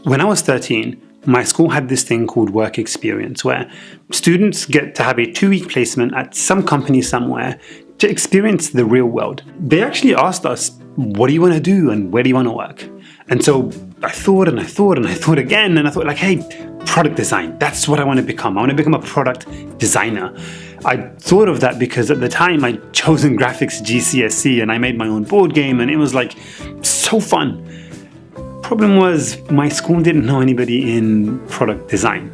When I was 13, my school had this thing called work experience, where students get to have a 2-week placement at some company somewhere to experience the real world. They actually asked us, what do you want to do and where do you want to work? And so I thought and I thought and I thought again, and I thought like, hey, product design, that's what I want to become. I want to become a product designer. I thought of that because at the time I'd chosen graphics GCSE and I made my own board game, and it was like so fun. Problem was, my school didn't know anybody in product design.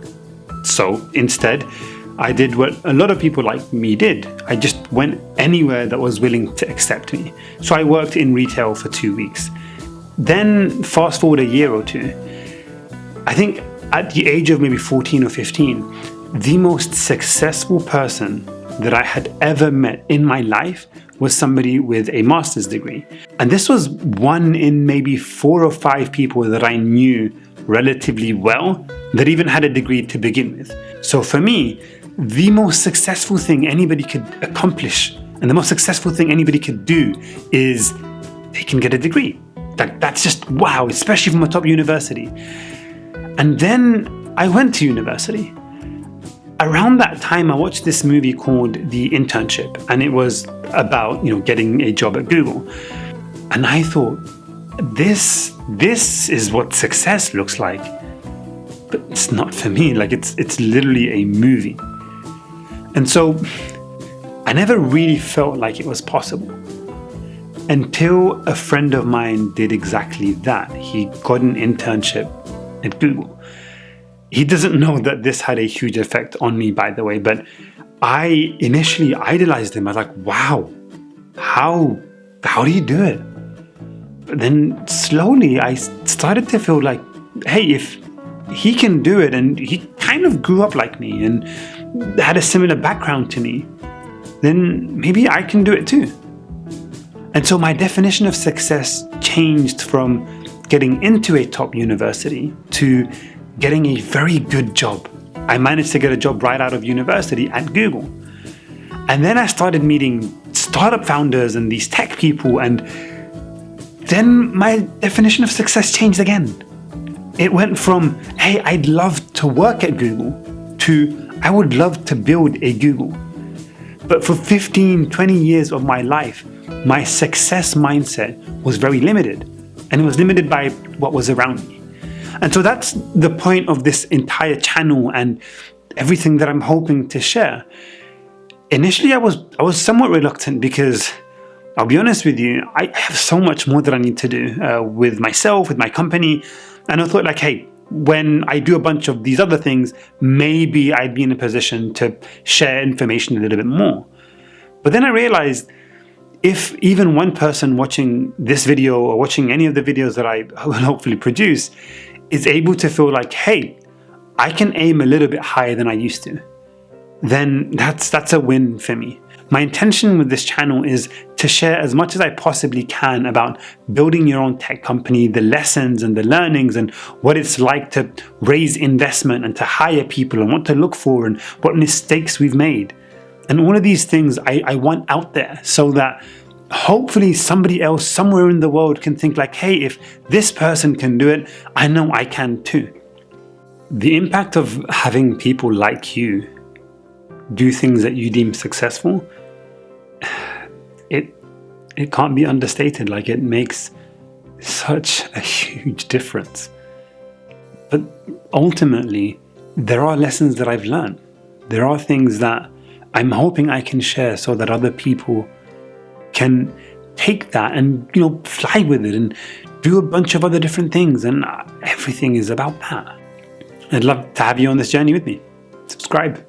So instead, I did what a lot of people like me did. I just went anywhere that was willing to accept me. So I worked in retail for 2 weeks. Then fast forward a year or two, I think at the age of maybe 14 or 15, the most successful person that I had ever met in my life was somebody with a master's degree. And this was one in maybe 4 or 5 people that I knew relatively well that even had a degree to begin with. So for me, the most successful thing anybody could accomplish and the most successful thing anybody could do is they can get a degree. That's just wow, especially from a top university. And then I went to university. Around that time, I watched this movie called The Internship, and it was about, getting a job at Google. And I thought, this is what success looks like. But it's not for me. Like it's literally a movie. And so I never really felt like it was possible until a friend of mine did exactly that. He got an internship at Google. He doesn't know that this had a huge effect on me, by the way, but I initially idolized him. I was like, wow, how do you do it? But then slowly I started to feel like, hey, if he can do it and he kind of grew up like me and had a similar background to me, then maybe I can do it too. And so my definition of success changed from getting into a top university to getting a very good job. I managed to get a job right out of university at Google. And then I started meeting startup founders and these tech people, and then my definition of success changed again. It went from, hey, I'd love to work at Google, to I would love to build a Google. But for 15, 20 years of my life, my success mindset was very limited, and it was limited by what was around me. And so that's the point of this entire channel and everything that I'm hoping to share. Initially, I was somewhat reluctant because I'll be honest with you, I have so much more that I need to do with myself, with my company. And I thought like, hey, when I do a bunch of these other things, maybe I'd be in a position to share information a little bit more. But then I realized if even one person watching this video or watching any of the videos that I will hopefully produce is able to feel like, hey, I can aim a little bit higher than I used to, then that's a win for me. My intention with this channel is to share as much as I possibly can about building your own tech company, the lessons and the learnings and what it's like to raise investment and to hire people and what to look for and what mistakes we've made. And all of these things I want out there so that hopefully somebody else somewhere in the world can think like, hey, if this person can do it, I know I can too. The impact of having people like you do things that you deem successful, it can't be understated. Like, it makes such a huge difference. But ultimately, there are lessons that I've learned. There are things that I'm hoping I can share so that other people can take that and, fly with it and do a bunch of other different things. And everything is about that. I'd love to have you on this journey with me. Subscribe.